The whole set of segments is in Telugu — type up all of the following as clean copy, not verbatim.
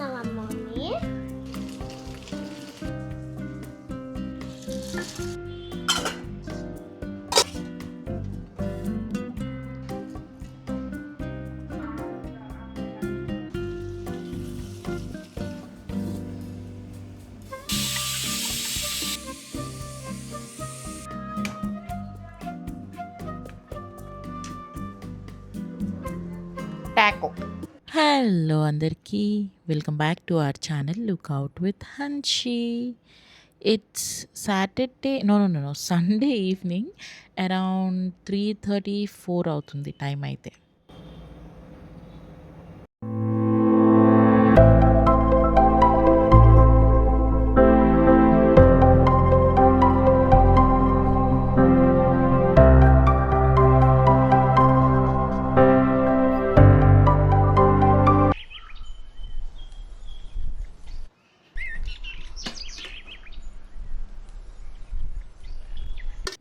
చేస్తున్నావా మమ్మీ? టాకో. హలో అందరికీ welcome back to our channel lookout with Hanshi. It's Saturday no Sunday evening around 3:34 అవుతుంది టైం అయితే.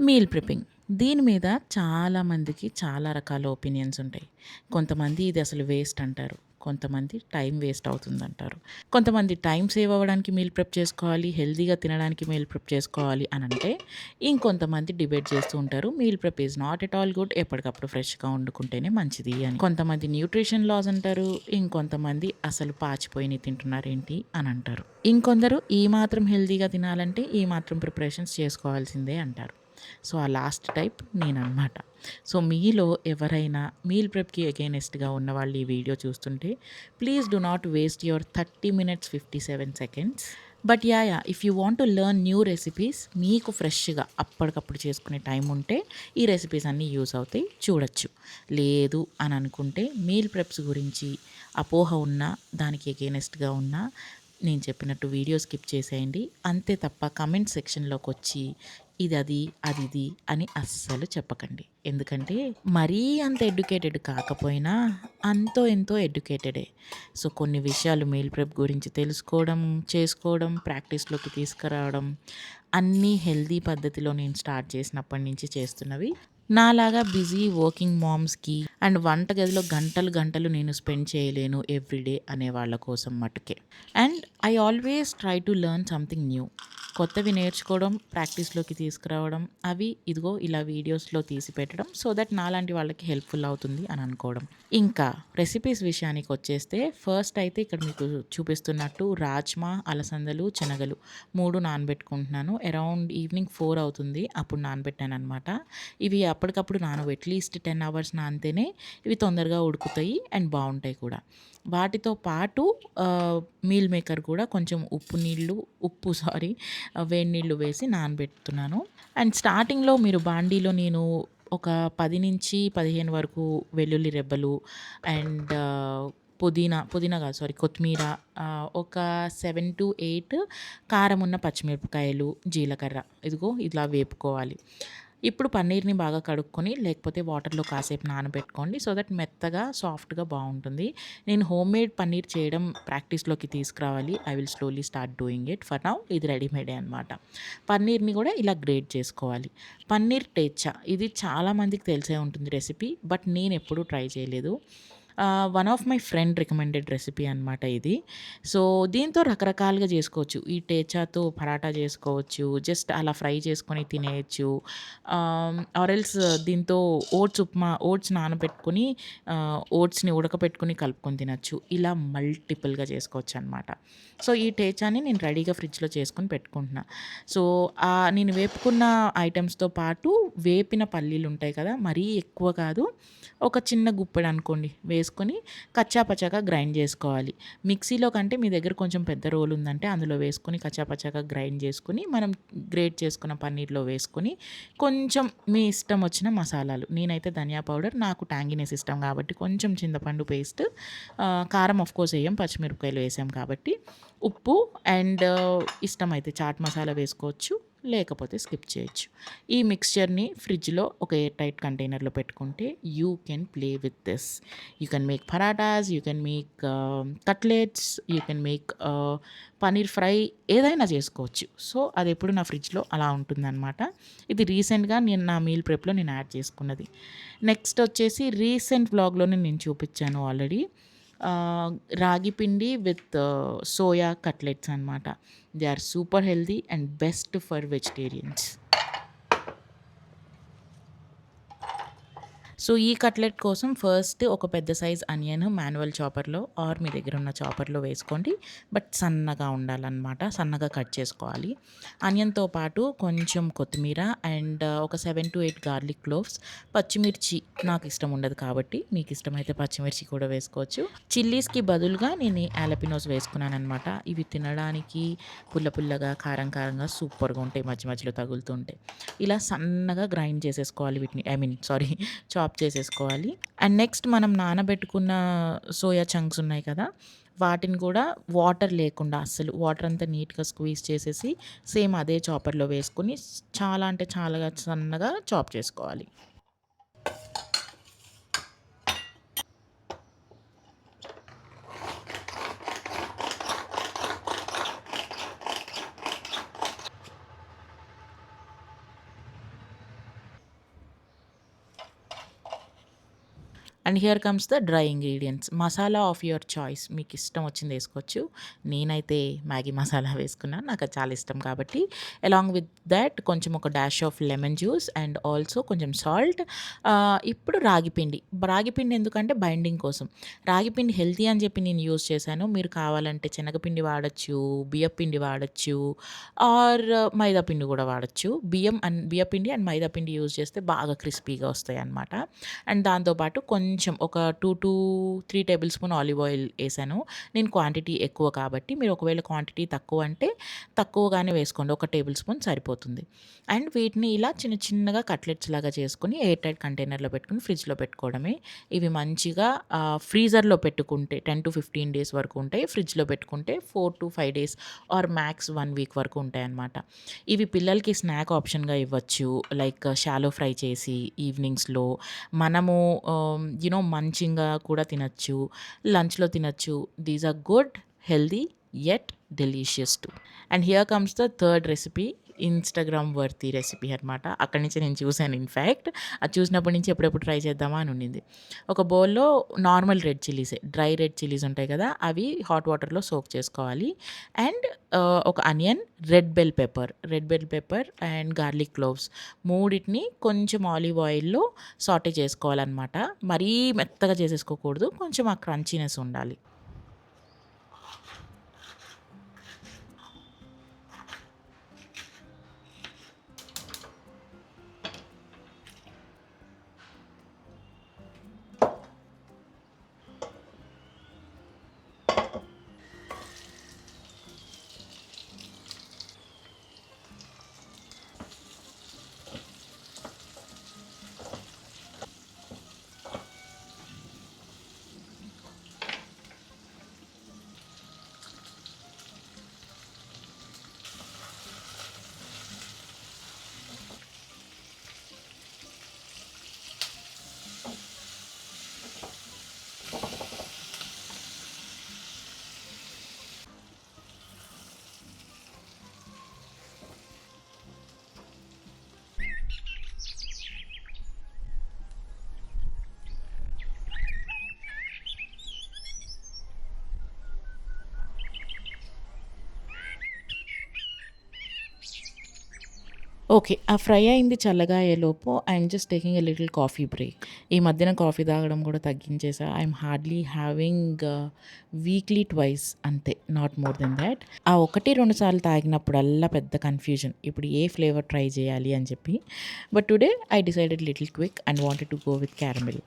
మీల్ ప్రిప్పింగ్ దీని మీద చాలామందికి చాలా రకాల ఒపీనియన్స్ ఉంటాయి. కొంతమంది ఇది అసలు వేస్ట్ అంటారు, కొంతమంది టైం వేస్ట్ అవుతుందంటారు, కొంతమంది టైం సేవ్ అవ్వడానికి మీల్ ప్రిప్ చేసుకోవాలి, హెల్తీగా తినడానికి మీల్ ప్రిప్ చేసుకోవాలి అని అంటే, ఇంకొంతమంది డిబేట్ చేస్తూ ఉంటారు meal prep is not at all good, ఎప్పటికప్పుడు ఫ్రెష్గా వండుకుంటేనే మంచిది అని. కొంతమంది న్యూట్రిషన్ లాస్ అంటారు, ఇంకొంతమంది అసలు పాచిపోయి తింటున్నారేంటి అని అంటారు. ఇంకొందరు ఈ మాత్రం హెల్తీగా తినాలంటే ఈ మాత్రం ప్రిపరేషన్స్ చేసుకోవాల్సిందే అంటారు. సో ఆ లాస్ట్ టైప్ నేనన్నమాట. సో మీలో ఎవరైనా మీల్ ప్రెప్కి అగైనెస్ట్గా ఉన్న వాళ్ళు ఈ వీడియో చూస్తుంటే please do not waste your 30 minutes 57 seconds. But if you want to learn new recipes, మీకు ఫ్రెష్గా అప్పటికప్పుడు చేసుకునే టైం ఉంటే ఈ రెసిపీస్ అన్నీ యూస్ అవుతాయి, చూడొచ్చు. లేదు అని అనుకుంటే మీల్ ప్రెప్స్ గురించి అపోహ ఉన్నా, దానికి అగైనెస్ట్గా ఉన్నా నేను చెప్పినట్టు వీడియో స్కిప్ చేసేయండి. అంతే తప్ప కమెంట్ సెక్షన్లోకి వచ్చి ఇది అది ఇది అని అస్సలు చెప్పకండి. ఎందుకంటే మరీ అంత ఎడ్యుకేటెడ్ కాకపోయినా అంతో ఎంతో ఎడ్యుకేటెడే. సో కొన్ని విషయాలు మీల్ ప్రెప్ గురించి తెలుసుకోవడం, చేసుకోవడం, ప్రాక్టీస్లోకి తీసుకురావడం అన్నీ హెల్దీ పద్ధతిలో నేను స్టార్ట్ చేసినప్పటి నుంచి చేస్తున్నవి. నాలాగా బిజీ వర్కింగ్ మామ్స్కి అండ్ వంటగదిలో గంటలు గంటలు నేను స్పెండ్ చేయలేను ఎవ్రీడే అనే వాళ్ళ కోసం మటుకే. And I always try to learn something new. కొత్తవి నేర్చుకోవడం, ప్రాక్టీస్లోకి తీసుకురావడం, అవి ఇదిగో ఇలా వీడియోస్లో తీసి పెట్టడం, సో దట్ నాలాంటి వాళ్ళకి హెల్ప్ఫుల్ అవుతుంది అని అనుకోవడం. ఇంకా రెసిపీస్ విషయానికి వచ్చేస్తే ఫస్ట్ అయితే ఇక్కడ మీకు చూపిస్తున్నట్టు రాజ్మా, అలసందలు, శనగలు 3 నానబెట్టుకుంటున్నాను. అరౌండ్ ఈవినింగ్ 4 అవుతుంది అప్పుడు నానబెట్టాను అనమాట. ఇవి అప్పటికప్పుడు నానవు, అట్లీస్ట్ 10 hours నానితేనే ఇవి తొందరగా ఉడుకుతాయి అండ్ బాగుంటాయి కూడా. వాటితో పాటు మీల్ మేకర్ కూడా కొంచెం వేడి నీళ్ళు వేసి నానబెడుతున్నాను. అండ్ స్టార్టింగ్లో మీరు బాండీలో నేను ఒక 10 నుంచి 15 వరకు వెల్లుల్లి రెబ్బలు అండ్ పుదీనా కాదు సారీ కొత్తిమీర, ఒక 7 to 8 కారం ఉన్న పచ్చిమిరపకాయలు, జీలకర్ర ఇదిగో ఇలా వేపుకోవాలి. ఇప్పుడు పన్నీర్ని బాగా కడుక్కొని లేకపోతే వాటర్లో కాసేపు నానబెట్టుకోండి, సో దట్ మెత్తగా సాఫ్ట్గా బాగుంటుంది. నేను హోమ్ మేడ్ పన్నీర్ చేయడం ప్రాక్టీస్లోకి తీసుకురావాలి. I will slowly start doing it. For now ఇది రెడీమేడే అనమాట. పన్నీర్ని కూడా ఇలా గ్రేట్ చేసుకోవాలి. పన్నీర్ టేచా ఇది చాలామందికి తెలిసే ఉంటుంది రెసిపీ, బట్ నేను ఎప్పుడూ ట్రై చేయలేదు. One of my friend recommended recipe అనమాట ఇది. సో దీంతో రకరకాలుగా చేసుకోవచ్చు. ఈ టేచాతో పరాటా చేసుకోవచ్చు, జస్ట్ అలా ఫ్రై చేసుకొని తినేయచ్చు. ఆరెల్స్ దీంతో ఓట్స్ నానబెట్టుకొని ఓట్స్ని ఉడకపెట్టుకుని కలుపుకొని తినచ్చు. ఇలా మల్టిపుల్గా చేసుకోవచ్చు అనమాట. సో ఈ టేచాని నేను రెడీగా ఫ్రిడ్జ్లో చేసుకొని పెట్టుకుంటున్నా. సో నేను వేపుకున్న ఐటమ్స్తో పాటు వేపిన పల్లీలు ఉంటాయి కదా, మరీ ఎక్కువ కాదు, ఒక చిన్న గుప్పెడు అనుకోండి వేసుకొని కచ్చాపచ్చాగా గ్రైండ్ చేసుకోవాలి. మిక్సీలో కంటే మీ దగ్గర కొంచెం పెద్ద రోల్ ఉందంటే అందులో వేసుకొని కచ్చాపచ్చాగా గ్రైండ్ చేసుకొని మనం గ్రేట్ చేసుకున్న పన్నీర్లో వేసుకొని కొంచెం మీ ఇష్టం వచ్చిన మసాలాలు, నేనైతే ధనియా పౌడర్, నాకు ట్యాంగినెస్ ఇష్టం కాబట్టి కొంచెం చింతపండు పేస్ట్, కారం ఆఫ్ కోర్స్ వేయం, పచ్చిమిరపకాయలు వేసాం కాబట్టి, ఉప్పు అండ్ ఇష్టమైతే చాట్ మసాలా వేసుకోవచ్చు, లేకపోతే స్కిప్ చేయొచ్చు. ఈ మిక్స్చర్ని ఫ్రిడ్జ్లో ఒక ఎయిర్ టైట్ కంటైనర్లో పెట్టుకుంటే you can play with this. You can make parathas, you can make cutlets, you can make paneer fry, ఏదైనా చేసుకోవచ్చు. సో అది ఎప్పుడు నా ఫ్రిడ్జ్లో అలా ఉంటుందన్నమాట. ఇది రీసెంట్గా నేను నా మీల్ ప్రెప్లో నేను యాడ్ చేసుకున్నది. నెక్స్ట్ వచ్చేసి రీసెంట్ వ్లాగ్లోనే నేను చూపించాను ఆల్రెడీ. రాగి పిండి విత్ సోయా కట్లెట్స్ అనమాట. They are super healthy and best for vegetarians. So, ఈ కట్లెట్ కోసం ఫస్ట్ ఒక పెద్ద సైజ్ అనియన్ మాన్యువల్ చాపర్‌లో ఆర్ మీ దగ్గర ఉన్న చాపర్‌లో వేసుకోండి. బట్ సన్నగా ఉండాలనమాట. సన్నగా కట్ చేసుకోవాలి. ఆనియన్‌తో పాటు కొంచెం కొత్తిమీర అండ్ ఒక 7-8 గార్లిక్ క్లోవ్స్, పచ్చిమిర్చి నాకు ఇష్టం ఉండదు కాబట్టి మీకు ఇష్టమైతే పచ్చిమిర్చి కూడా వేసుకోవచ్చు. చిల్లీస్‌కి బదులుగా నేను యాలపినోస్ వేసుకున్నాననమాట. ఇవి తినడానికి పుల్ల పుల్లగా, కారం కారంగా సూపర్‌గా ఉంటాయి మధ్య మధ్యలో తగులుతుంటే. ఇలా సన్నగా గ్రైండ్ చేసేసుకోవాలి వీటిని. ఐ మీన్ సారీ చాప్ చేసేసుకోవాలి. అండ్ నెక్స్ట్ మనం నానబెట్టుకున్న సోయా చంక్స్ ఉన్నాయి కదా! వాటిని కూడా వాటర్ లేకుండా అస్సలు వాటర్ అంతా నీట్‌గా స్క్వీజ్ చేసేసి సేమ్ అదే చాపర్‌లో వేసుకొని చాలా అంటే చాలా సన్నగా చాప్ చేసుకోవాలి. And here comes the dry ingredients. Masala of your choice. మీకు ఇష్టం వచ్చింది ఏసుకోవచ్చు. నేనైతే మ్యాగీ మసాలా వేసుకున్నాను. నాకు అది చాలా ఇష్టం కాబట్టి. అలాంగ్ విత్ థాట్ కొంచెం ఒక dash of lemon juice and also కొంచెం సాల్ట్. ఇప్పుడు రాగి పిండి. రాగి పిండి ఎందుకంటే బైండింగ్ కోసం. రాగి పిండి హెల్తీ అని చెప్పి నేను యూజ్ చేశాను. మీరు కావాలంటే శనగపిండి వాడొచ్చు, బియ్యపిండి వాడొచ్చు ఆర్ మైదా పిండి కూడా వాడొచ్చు. బియ్యపిండి అండ్ మైదా పిండి యూజ్ చేస్తే బాగా క్రిస్పీగా వస్తాయన్నమాట. అండ్ దాంతో పాటు కొంచెం ఒక 2-3 టేబుల్ స్పూన్ ఆలివ్ ఆయిల్ ఏసాను. నేను క్వాంటిటీ ఎక్కువ కాబట్టి మీరు ఒకవేళ క్వాంటిటీ తక్కువ అంటే తక్కువగానే వేసుకోండి. ఒక టేబుల్ స్పూన్ సరిపోతుంది. అండ్ వీటిని ఇలా చిన్న చిన్నగా కట్లెట్స్ లాగా చేసుకొని ఎయిర్ టైట్ కంటైనర్‌లో పెట్టుకొని ఫ్రిడ్జ్‌లో పెట్టుకోవడమే. ఇవి మంచిగా ఫ్రీజర్‌లో పెట్టుకుంటే 10-15 డేస్ వరకు ఉంటాయి. ఫ్రిడ్జ్‌లో పెట్టుకుంటే 4-5 డేస్ ఆర్ మ్యాక్స్ 1 వీక్ వరకు ఉంటాయన్నమాట. ఇవి పిల్లలకి స్నాక్ ఆప్షన్‌గా ఇవ్వచ్చు. లైక్ షాలో ఫ్రై చేసి ఈవినింగ్స్‌లో మనము మంచింగా కూడా తినొచ్చు. లంచ్‌లో తినొచ్చు. These are good, healthy yet delicious too. And here comes the third recipe. Instagram worthy recipe అనమాట. అక్కడి నుంచే నేను చూసాను ఇన్‌ఫాక్ట్. అది చూసినప్పటి నుంచి ఎప్పుడెప్పుడు ట్రై చేద్దామా అని ఉండింది. ఒక బౌల్‌లో నార్మల్ రెడ్ చిల్లీసే, డ్రై రెడ్ చిల్లీస్ ఉంటాయి కదా! అవి హాట్ వాటర్‌లో సోక్ చేసుకోవాలి. అండ్ ఒక onion, red bell pepper and garlic cloves మూడిటిని కొంచెం ఆలివ్ ఆయిల్‌లో సాటే చేసుకోవాలనమాట. మరీ మెత్తగా చేసేసుకోకూడదు. కొంచెం ఆ క్రంచీనెస్ ఉండాలి. ఓకే. ఆ ఫ్రై అయింది చల్లగా అయ్యేలోపు I'm just taking a little coffee break. ఈ మధ్యన కాఫీ తాగడం కూడా తగ్గించేసా. I'm hardly having weekly twice అంతే. Not more than that. ఆ 1, 2 సార్లు తాగినప్పుడల్లా పెద్ద కన్‌ఫ్యూజన్. ఇప్పుడు ఏ ఫ్లేవర్ ట్రై చేయాలి అని చెప్పి. But today I decided little quick and wanted to go with caramel.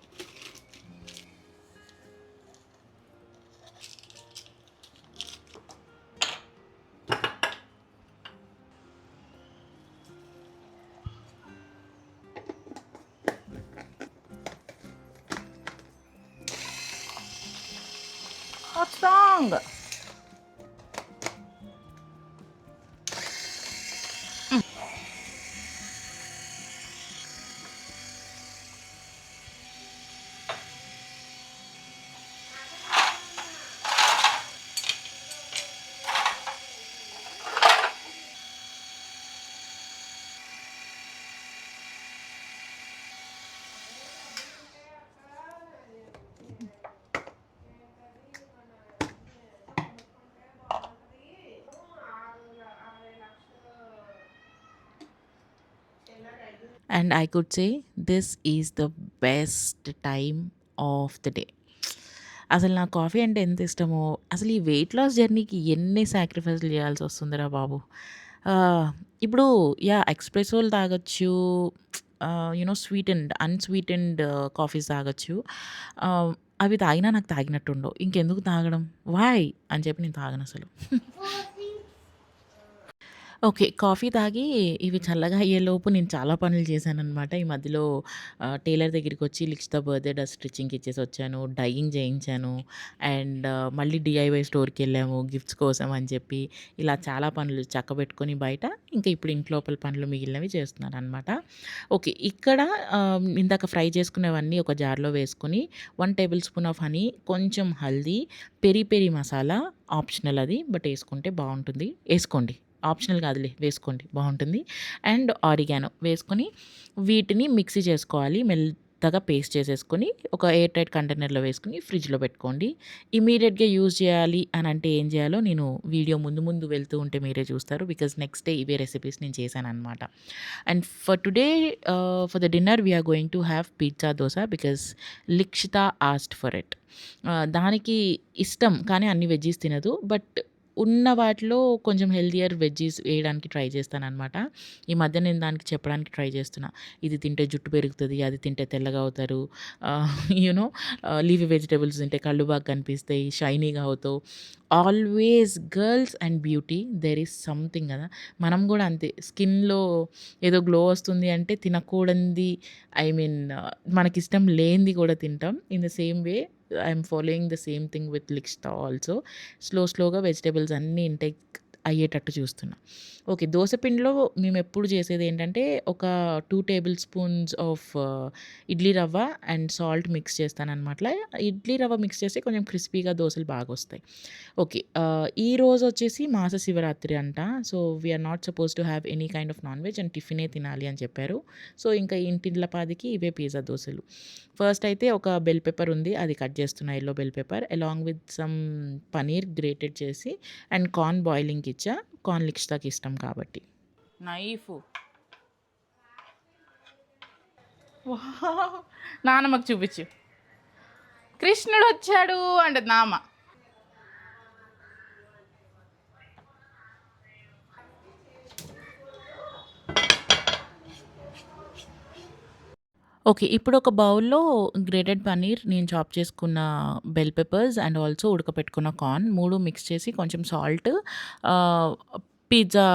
What's wrong? And I could say this is the best time of the day. అసలు నాకు కాఫీ అంటే ఎంత ఇష్టమో, అసలు ఈ వెయిట్ లాస్ జర్నీకి ఎన్ని సాక్రిఫైస్‌లు చేయాల్సి వస్తుందిరా బాబు! ఇప్పుడు ఎక్స్‌ప్రెసోలు తాగొచ్చు. అన్‌స్వీటెండ్ కాఫీస్ తాగొచ్చు. ఆహ్, అవి తాగినా నాకు తాగినట్టుండవు. ఇంకెందుకు తాగడం? వై? అని చెప్పి నేను తాగనసలు. ఓకే. కాఫీ తాగి ఇవి చల్లగా అయ్యేలోపు నేను చాలా పనులు చేశాననమాట. ఈ మధ్యలో tailor దగ్గరికొచ్చి Likshitha birthday dress స్టిచ్చింగ్‌కి ఇచ్చేసొచ్చాను. Dyeing చేయించాను. అండ్ మళ్ళీ డీఐవై స్టోర్‌కెళ్ళాము గిఫ్ట్స్ కోసం అని చెప్పి. ఇలా చాలా పనులు చక్కబెట్టుకొని బయట, ఇంకా ఇప్పుడు ఇంట్లోపల పనులు మిగిలినవి చేస్తున్నాననమాట. ఓకే. ఇక్కడ ఇందాక ఫ్రై చేసుకున్నవన్నీ ఒక జార్‌లో వేసుకొని 1 టేబుల్ స్పూన్ ఆఫ్ హనీ, కొంచెం haldi, peri peri masala optional అది. బట్ ఏసుకుంటే బావుంటుంది. ఏసుకోండి. ఆప్షనల్ కాదులే, వేసుకోండి బావుంటుంది. అండ్ ఆరిగానో వేసుకొని వీటిని మిక్సీ చేసుకోవాలి. మెత్తగా పేస్ట్ చేసేసుకొని ఒక ఎయిర్ టైట్ కంటైనర్‌లో వేసుకొని ఫ్రిడ్జ్‌లో పెట్టుకోండి. ఇమ్మీడియేట్‌గా యూజ్ చేయాలి అని అంటే ఏం చేయాలో నేను వీడియో ముందు ముందు వెళ్తూ ఉంటే మీరే చూస్తారు. బికాజ్ నెక్స్ట్ డే ఇవే రెసిపీస్ నేను చేశాననమాట. And for today for the dinner we are going to have pizza dosa because Likshitha asked for it. దానికి ఇష్టం కానీ అన్ని వెజ్జీస్ తినదు. బట్ ఉన్న వాటిలో కొంచెం హెల్తీయర్ వెజ్జీస్ వేయడానికి ట్రై చేస్తాననమాట. ఈ మధ్య నేను దానికి చెప్పడానికి ట్రై చేస్తున్నా. ఇది తింటే జుట్టు పెరుగుతది, అది తింటే తెల్లగా అవుతారు. యూ నో లీఫీ వెజిటబుల్స్ తింటే కళ్ళు బాగా కనిపిస్తాయి, షైనీగా అవుతావు. Always girls and beauty there is something కదా! మనం కూడా అంతే, స్కిన్‌లో ఏదో గ్లో వస్తుంది అంటే తినకూడంది, ఐ మీన్ మనకిష్టం లేనిది కూడా తింటాం. In the same way I'm following the same thing with Likshitha also. స్లోగా వెజిటబుల్స్ అన్నీ ఇంటేక్ అయ్యేటట్టు చూస్తున్నా. ఓకే. దోస పిండిలో మేమెప్పుడు చేసేదేంటంటే, ఒక 2 టేబుల్ స్పూన్స్ ఆఫ్ ఇడ్లీ రవ్వ అండ్ సాల్ట్ మిక్స్ చేస్తాననమాట. ఇడ్లీ రవ్వ మిక్స్ చేస్తే కొంచెం క్రిస్పీగా దోసలు బాగొస్తాయి. ఓకే. ఈరోజొచ్చేసి మాస శివరాత్రి అంట. So, we are not supposed to have any kind of non veg and టిఫినే తినాలి అని చెప్పారు. సో, ఇంకా ఇంటిల్లపాదికి ఇవే పిజ్జా దోసలు. ఫస్ట్ అయితే ఒక బెల్ పెప్పర్ ఉంది. అది కట్ చేస్తున్నా, yellow bell pepper along with some paneer grated చేసి అండ్ కార్న్ బాయిలింగ్‌కి ఇచ్చా. కార్న్ లిక్షితకి ఇష్టం కాబట్టి. నైఫు. వావ్! నానమ్మకి చూపించు. కృష్ణుడొచ్చాడు అంటది నాన్న. ఓకే. ఇప్పుడు ఒక బౌల్‌లో గ్రేటెడ్ పన్నీర్, నేను చాప్ చేసుకున్న బెల్ పెప్పర్స్ అండ్ ఆల్సో ఉడకపెట్టుకున్న కార్న్ 3 మిక్స్ చేసి కొంచెం సాల్ట్, ఆహ్, పిజ్జా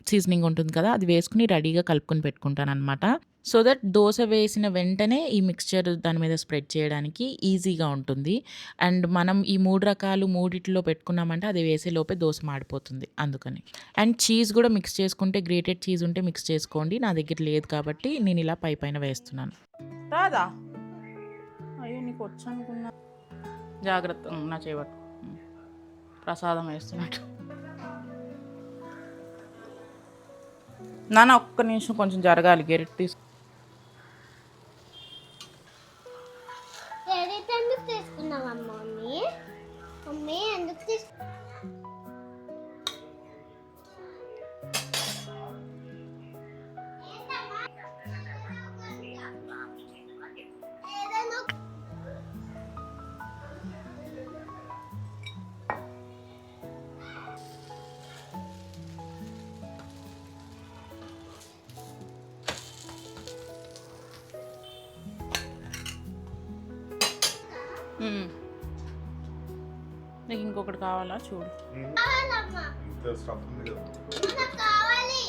సీజనింగ్ ఉంటుంది కదా! అది వేసుకొని రెడీగా కలుపుకొని పెట్టుకుంటాననమాట. సో దట్ దోస వేసిన వెంటనే ఈ మిక్స్చర్ దాని మీద స్ప్రెడ్ చేయడానికి ఈజీగా ఉంటుంది. అండ్ మనం ఈ 3 రకాలు మూడిట్లో పెట్టుకున్నామంటే అది వేసేలోపే దోస మాడిపోతుంది అందుకని. అండ్ చీజ్ కూడా మిక్స్ చేసుకుంటే, గ్రేటెడ్ చీజ్ ఉంటే మిక్స్ చేసుకోండి. నా దగ్గర లేదు కాబట్టి నేను ఇలా పైన వేస్తున్నాను. రాదా? అయ్యో నీకు వచ్చనుకున్నా. జాగ్రత్త. నా చేయబట్టు ప్రసాదం వేస్తున్నట్టు. నాన్న ఒక్క నిమిషం కొంచెం జరగాలి, గెరిట్ తీసు. ఎందుకు తీసుకున్నావమ్మా మమ్మీ? మమ్మీ ఎందుకు తీసుకు నీకు ఇంకొకటి కావాలా చూడు. కావాలి?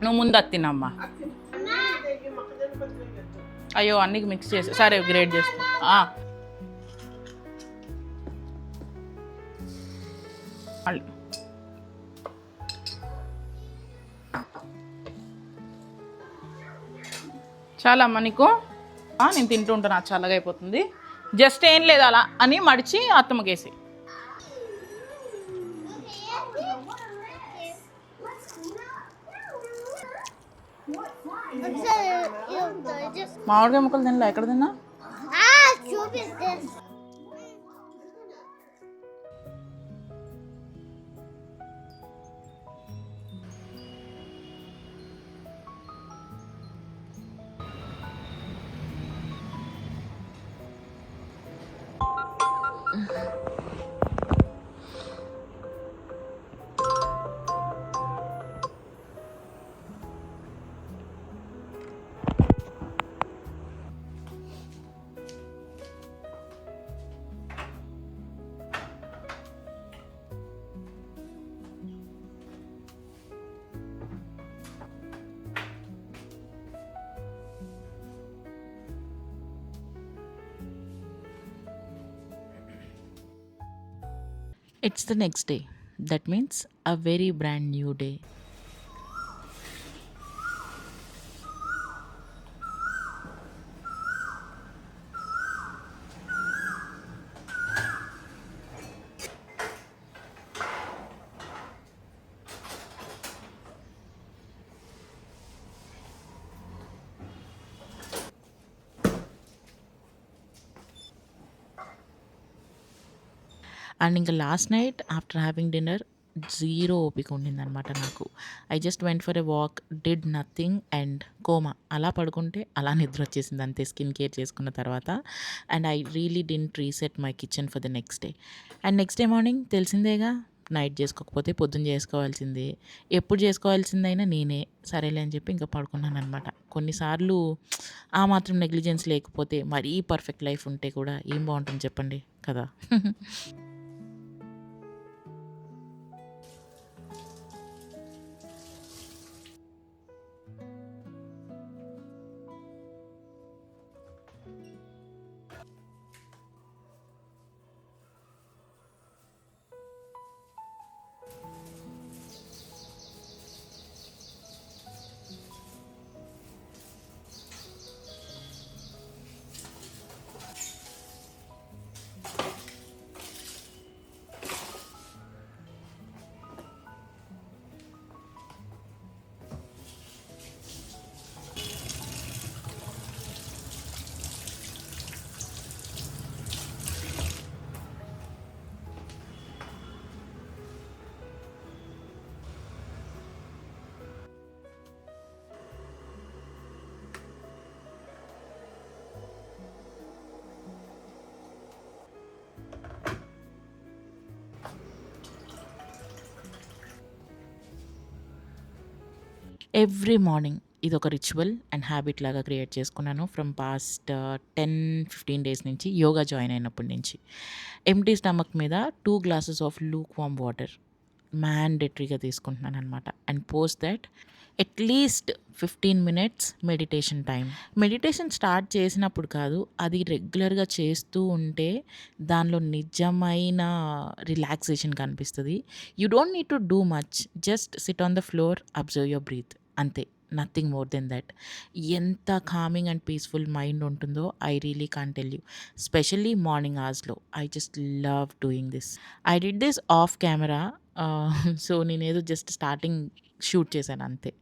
నువ్వు ముందు అది తినమ్మా. అయ్యో అన్నీ మిక్స్ చేసి సరే గ్రేట్ చేస్తా. మళ్ళీ చాలా అమ్మ నీకు. నేను తింటూ ఉంటాను, నాకు చల్లగా అయిపోతుంది. జస్ట్ ఏం లేదు, అలా అని మడిచి అత్తమ్మకేసి. మామిడికాయ ముక్కలు తినలే, ఎక్కడ తిన్నా? చూపిస్తే It's the next day. That means a very brand new day. And ఇంకా last night after having dinner zero ఓపిక ఉండిందనమాట నాకు. I just went for a walk, did nothing and coma. అలా పడుకుంటే అలా నిద్ర వచ్చేసింది అంతే స్కిన్ కేర్ చేసుకున్న తర్వాత. And I really didn't reset my kitchen for the next day. And next day morning తెలిసిందేగా, నైట్ చేసుకోకపోతే పొద్దున్న చేసుకోవాల్సిందే. ఎప్పుడు చేసుకోవాల్సిందైనా నేనే. సరేలే అని చెప్పి ఇంకా పడుకున్నాను అనమాట. కొన్నిసార్లు ఆ మాత్రం నెగ్లిజెన్స్ లేకపోతే మరీ పర్ఫెక్ట్ లైఫ్ ఉంటే కూడా ఏం బాగుంటుంది చెప్పండి కదా. ఎవ్రీ మార్నింగ్ ఇదొక రిచువల్ అండ్ హ్యాబిట్ లాగా క్రియేట్ చేసుకున్నాను ఫ్రమ్ పాస్ట్ 10-15 డేస్ నుంచి, యోగా జాయిన్ అయినప్పటి నుంచి. ఎంప్టీ స్టమక్ మీద 2 glasses of luke warm water మ్యాండేటరీగా తీసుకుంటున్నాను అనమాట. అండ్ పోస్ట్ దట్ అట్లీస్ట్ 15 minutes meditation time. Meditation start చేసినప్పుడు కాదు, అది రెగ్యులర్గా చేస్తూ ఉంటే దానిలో నిజమైన రిలాక్సేషన్ కనిపిస్తుంది. You don't need to do much, just sit on the floor, observe your breath, అంతే. Nothing more than that. ఎంత కామింగ్ అండ్ పీస్ఫుల్ మైండ్ ఉంటుందో I really can tell you. Specially morning అవర్స్లో I just love doing this. I did this off camera. So నేనేదో జస్ట్ స్టార్టింగ్ షూట్ చేశాను అంతే.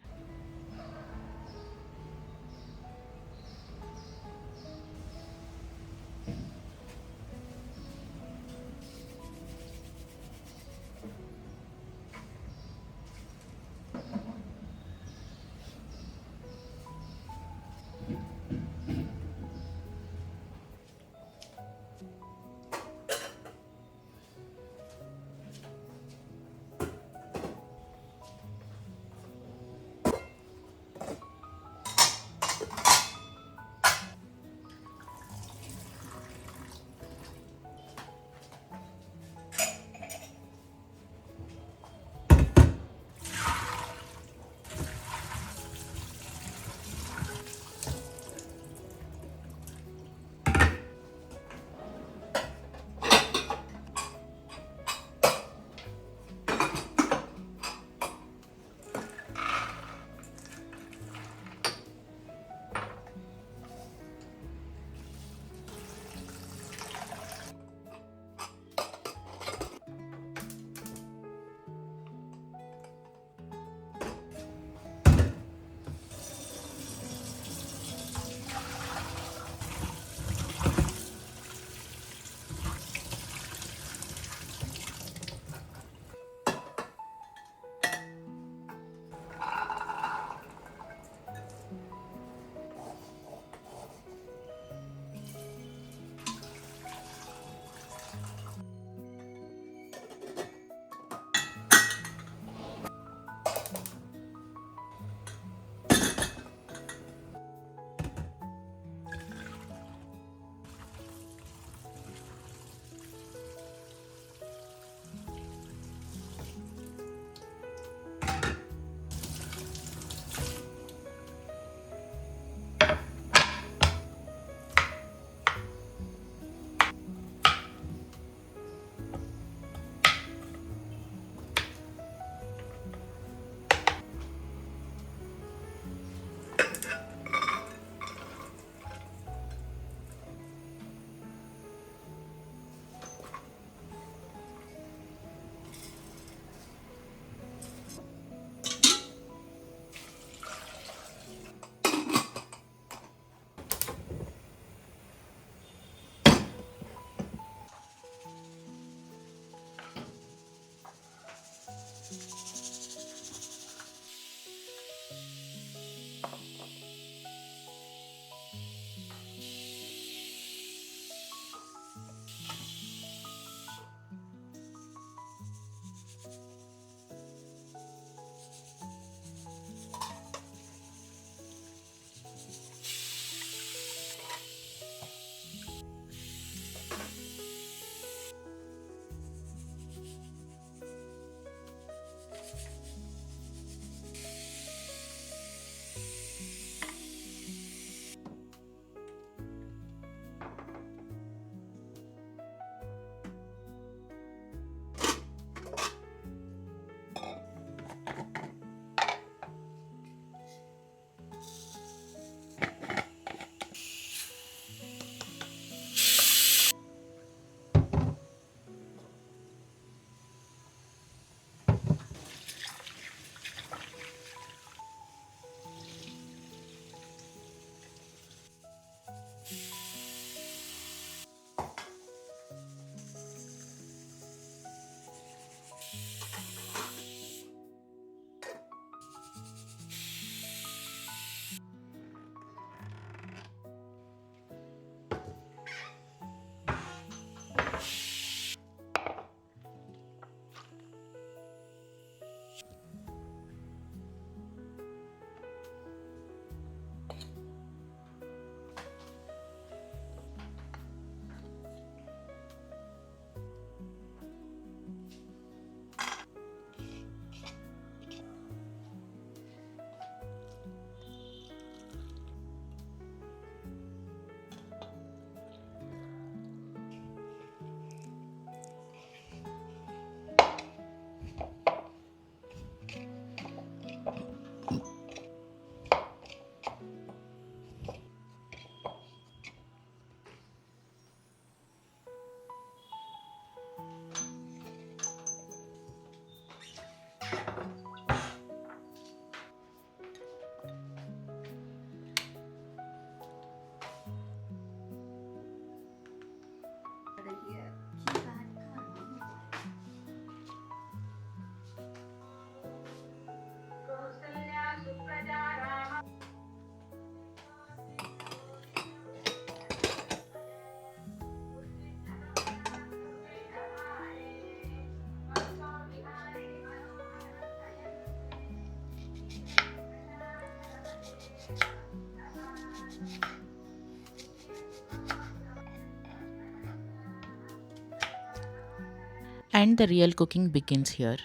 And the real cooking begins here.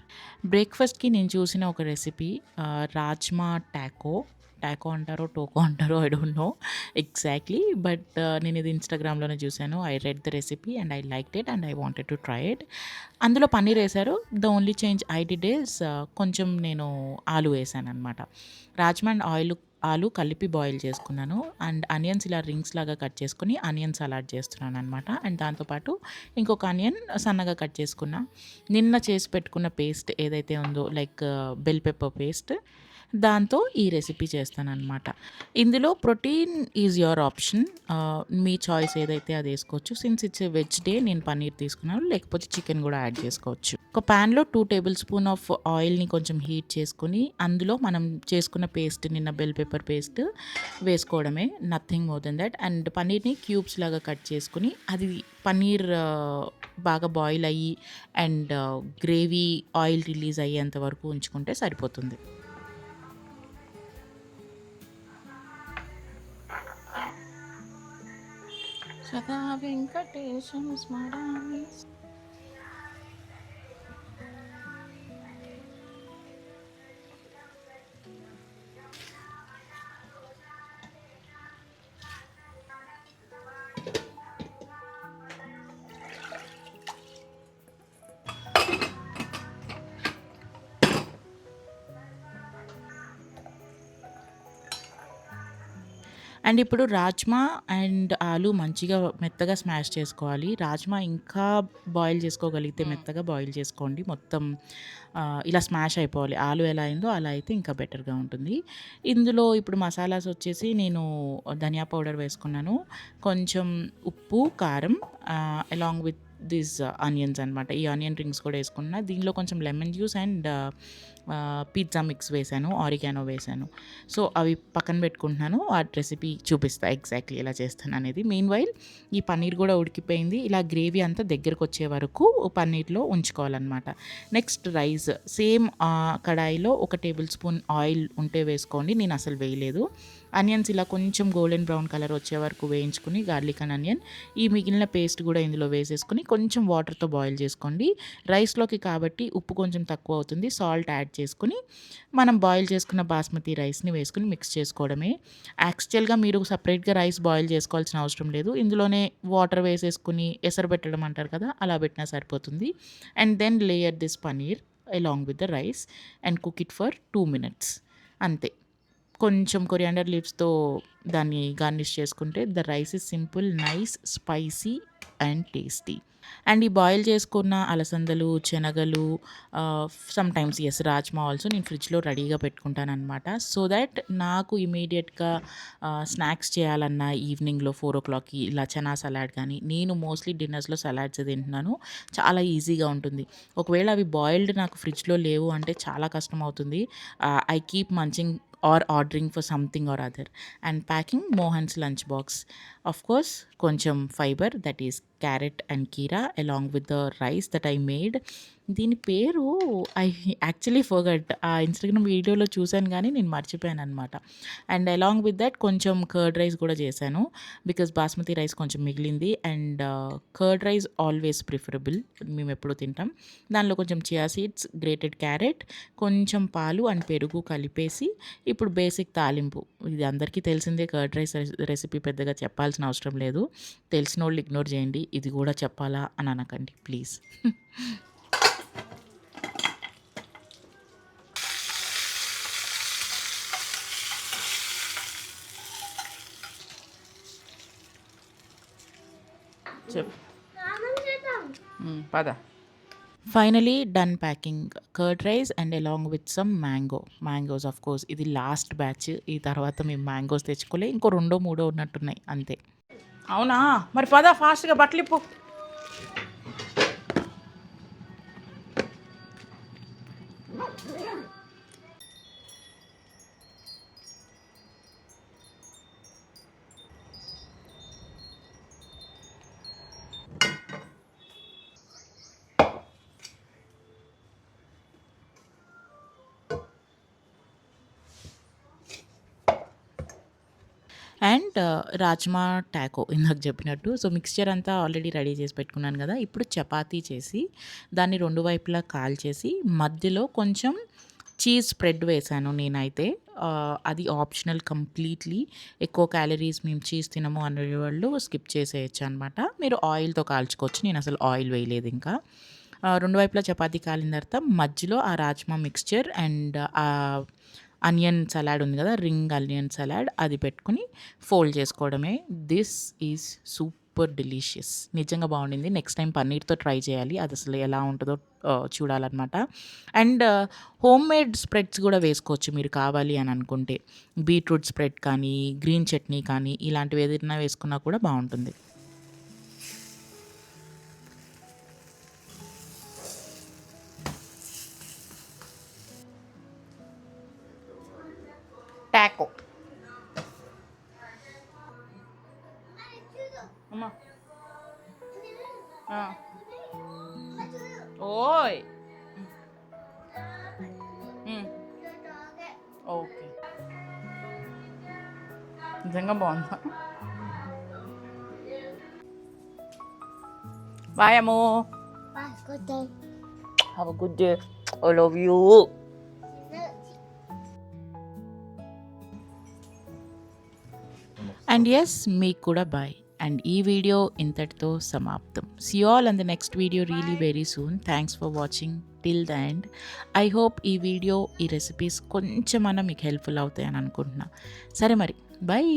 బ్రేక్ఫాస్ట్కి నేను చూసిన ఒక రెసిపీ రాజ్మా టాకో అంటారో టోకో అంటారో I don't know exactly, but నేను ఇది ఇన్స్టాగ్రామ్లోనే చూశాను. I read the recipe and I liked it and I wanted to try it. అందులో పన్నీర్ వేశారు. The only change I did is కొంచెం నేను ఆలు వేసాను అనమాట. రాజ్మా అండ్ ఆలు కలిపి బాయిల్ చేసుకున్నాను అండ్ ఆనియన్స్ ఇలా రింగ్స్ లాగా కట్ చేసుకుని ఆనియన్ సలాడ్ చేస్తున్నాను అనమాట. అండ్ దాంతోపాటు ఇంకొక ఆనియన్ సన్నగా కట్ చేసుకున్నా. నిన్న చేసి పెట్టుకున్న పేస్ట్ ఏదైతే ఉందో లైక్ బెల్ పెప్పర్ పేస్ట్, దాంతో ఈ రెసిపీ చేస్తానన్నమాట. ఇందులో protein is your option, me choice ఏదైతే అది వేసుకోవచ్చు. Since it's a veg day నేను పన్నీర్ తీసుకున్నాను, లేకపోతే చికెన్ కూడా యాడ్ చేసుకోవచ్చు. ఒక ప్యాన్లో 2 టేబుల్ స్పూన్ ఆఫ్ ఆయిల్ని కొంచెం హీట్ చేసుకుని అందులో మనం చేసుకున్న పేస్ట్, నిన్న బెల్ పెప్పర్ పేస్ట్ వేసుకోవడమే, nothing more than that. And పన్నీర్ని క్యూబ్స్ లాగా కట్ చేసుకుని అది పన్నీర్ బాగా బాయిల్ అయ్యి అండ్ గ్రేవీ ఆయిల్ రిలీజ్ అయ్యేంత వరకు ఉంచుకుంటే సరిపోతుంది. సదా వెంకటేశం స్మరామి. అండ్ ఇప్పుడు రాజ్మా అండ్ ఆలు మంచిగా మెత్తగా స్మాష్ చేసుకోవాలి. రాజ్మా ఇంకా బాయిల్ చేసుకోగలిగితే మెత్తగా బాయిల్ చేసుకోండి. మొత్తం ఇలా స్మాష్ అయిపోవాలి. ఆలు ఎలా అయిందో అలా అయితే ఇంకా బెటర్గా ఉంటుంది. ఇందులో ఇప్పుడు మసాలాస్ వచ్చేసి నేను ధనియా పౌడర్ వేసుకున్నాను, కొంచెం ఉప్పు, కారం, అలాంగ్ విత్ దిస్ ఆనియన్స్ అనమాట. ఈ ఆనియన్ రింగ్స్ కూడా వేసుకున్నా. దీనిలో కొంచెం lemon juice and pizza mix వేసాను, ఆరిగానో వేసాను. సో అవి పక్కన పెట్టుకుంటున్నాను. ఆ రెసిపీ చూపిస్తా ఎగ్జాక్ట్లీ ఎలా చేస్తాను అనేది. మీన్ వైల్ ఈ పన్నీర్ కూడా ఉడికిపోయింది. ఇలా గ్రేవీ అంతా దగ్గరకు వచ్చే వరకు పన్నీర్లో ఉంచుకోవాలన్నమాట. నెక్స్ట్ రైస్ సేమ్ కడాయిలో 1 టేబుల్ స్పూన్ ఆయిల్ ఉంటే వేసుకోండి. నేను అసలు వేయలేదు. ఆనియన్స్ ఇలా కొంచెం గోల్డెన్ బ్రౌన్ కలర్ వచ్చే వరకు వేయించుకుని గార్లిక్ అండ్ ఆనియన్, ఈ మిగిలిన పేస్ట్ కూడా ఇందులో వేసేసుకుని కొంచెం వాటర్తో బాయిల్ చేసుకోండి. రైస్లోకి కాబట్టి ఉప్పు కొంచెం తక్కువ అవుతుంది. సాల్ట్ యాడ్ చేసుకుని మనం బాయిల్ చేసుకున్న బాస్మతి రైస్ని వేసుకుని మిక్స్ చేసుకోవడమే. యాక్చువల్గా మీరు సపరేట్గా రైస్ బాయిల్ చేసుకోవాల్సిన అవసరం లేదు. ఇందులోనే వాటర్ వేసేసుకుని ఎసరు పెట్టడం అంటారు కదా, అలా పెట్టినా సరిపోతుంది. And then layer this paneer along with the rice and cook it for 2 minutes అంతే. కొంచెం కొరియాండర్ లీవ్స్తో దాన్ని గార్నిష్ చేసుకుంటే the rice is simple, nice, spicy and tasty. And ఈ బాయిల్ చేసుకున్న అలసందలు, శనగలు, సమ్టైమ్స్ రాజ్మా ఆల్సో నేను ఫ్రిడ్జ్లో రెడీగా పెట్టుకుంటాను అనమాట. సో దట్ నాకు ఇమీడియట్గా స్నాక్స్ చేయాలన్నా ఈవినింగ్లో 4 o'clockకి ఇలా చనా సలాడ్ కానీ, నేను మోస్ట్లీ డిన్నర్స్లో సలాడ్స్ తింటున్నాను, చాలా ఈజీగా ఉంటుంది. ఒకవేళ అవి బాయిల్డ్ నాకు ఫ్రిడ్జ్లో లేవు అంటే చాలా కష్టం అవుతుంది. I keep munching or ordering for something or other. And packing Mohan's lunch box, of course కొంచెం fibre, that is carrot and కీరా along with the rice that I made. దీని పేరు ఐ యాక్చువల్లీ ఫర్గట్. ఆ ఇన్స్టాగ్రామ్ వీడియోలో చూశాను కానీ నేను మర్చిపోయాను అనమాట. అండ్ అలాంగ్ విత్ దట్ కొంచెం కర్డ్ రైస్ కూడా చేశాను, బికాస్ బాస్మతి రైస్ కొంచెం మిగిలింది. And curd rice always preferable, మేము ఎప్పుడూ తింటాం. దానిలో కొంచెం చియా సీడ్స్, గ్రేటెడ్ క్యారెట్, కొంచెం పాలు అండ్ పెరుగు కలిపేసి ఇప్పుడు బేసిక్ తాలింపు. ఇది అందరికీ తెలిసిందే, కర్డ్ రైస్ రెసిపీ పెద్దగా చెప్పాల్సిన అవసరం లేదు. తెలిసిన వాళ్ళు ఇగ్నోర్ చేయండి, ఇది కూడా చెప్పాలా అని అనకండి ప్లీజ్. పద. Finally done packing curd rice and along with some mangoes. Of course ఇది లాస్ట్ బ్యాచ్, ఈ తర్వాత మేము మ్యాంగోస్ తెచ్చుకోలే, ఇంకో 2 3 ఉన్నట్టున్నాయి అంతే. అవునా, మరి పద ఫాస్ట్గా బట్టలు ఇప్పు. అండ్ రాజ్మా టాకో ఇందాక చెప్పినట్టు. సో, మిక్స్చర్ అంతా ఆల్రెడీ రెడీ చేసి పెట్టుకున్నాను గదా! ఇప్పుడు చపాతీ చేసి, దాన్ని 2 వైపులా కాల్చేసి, మధ్యలో కొంచెం చీజ్ స్ప్రెడ్ వేశాను నేనైతే. అది ఆప్షనల్ కంప్లీట్‌లీ. ఎక్కువ క్యాలరీస్ మేము చీజ్ తినము అనేవాళ్ళు స్కిప్ చేసేయొచ్చనమాట. మీరు ఆయిల్‌తో కాల్చుకోవచ్చు. నేనసలు ఆయిల్ వేయలేదింకా. 2 వైపులా చపాతీ కాలిన తర్వాత మధ్యలో ఆ rajma mixture and onion salad ఉంది గదా! రింగ్ అనియన్ సలాడ్ అది పెట్టుకొని ఫోల్డ్ చేసుకోవడమే. This is super delicious. నిజంగా బావుండింది. నెక్స్ట్ టైమ్ పన్నీర్‌తో ట్రై చేయాలి. అదసలు ఎలా ఉంటదో చూడాలనమాట. అండ్ హోమ్‌మేడ్ స్ప్రెడ్స్ గూడా వేసుకోవచ్చు మీరు కావాలి అని అనుకుంటే. బీట్రూట్ స్ప్రెడ్ కానీ, గ్రీన్ చట్నీ కానీ ఇలాంటివి ఏదైనా వేసుకున్నా కూడా బావుంటుంది. టాకో. అమ్మా! ఆ! ఓయ్! హ్మ్. ఓకే. నిజంగా బావుందా? బాయ్ అమ్ము. పాస్కోతే have a good day. I love you. And yes మీకు కూడా బాయ్. అండ్ ఈ వీడియో ఇంతటితో సమాప్తం. See you all on the next video really very soon. Thanks for watching till the end. I hope ఈ వీడియో, ఈ రెసిపీస్ కొంచెమన్నా మీకు హెల్ప్ఫుల్ అవుతాయని అనుకుంటున్నా. సరే మరి, బాయ్.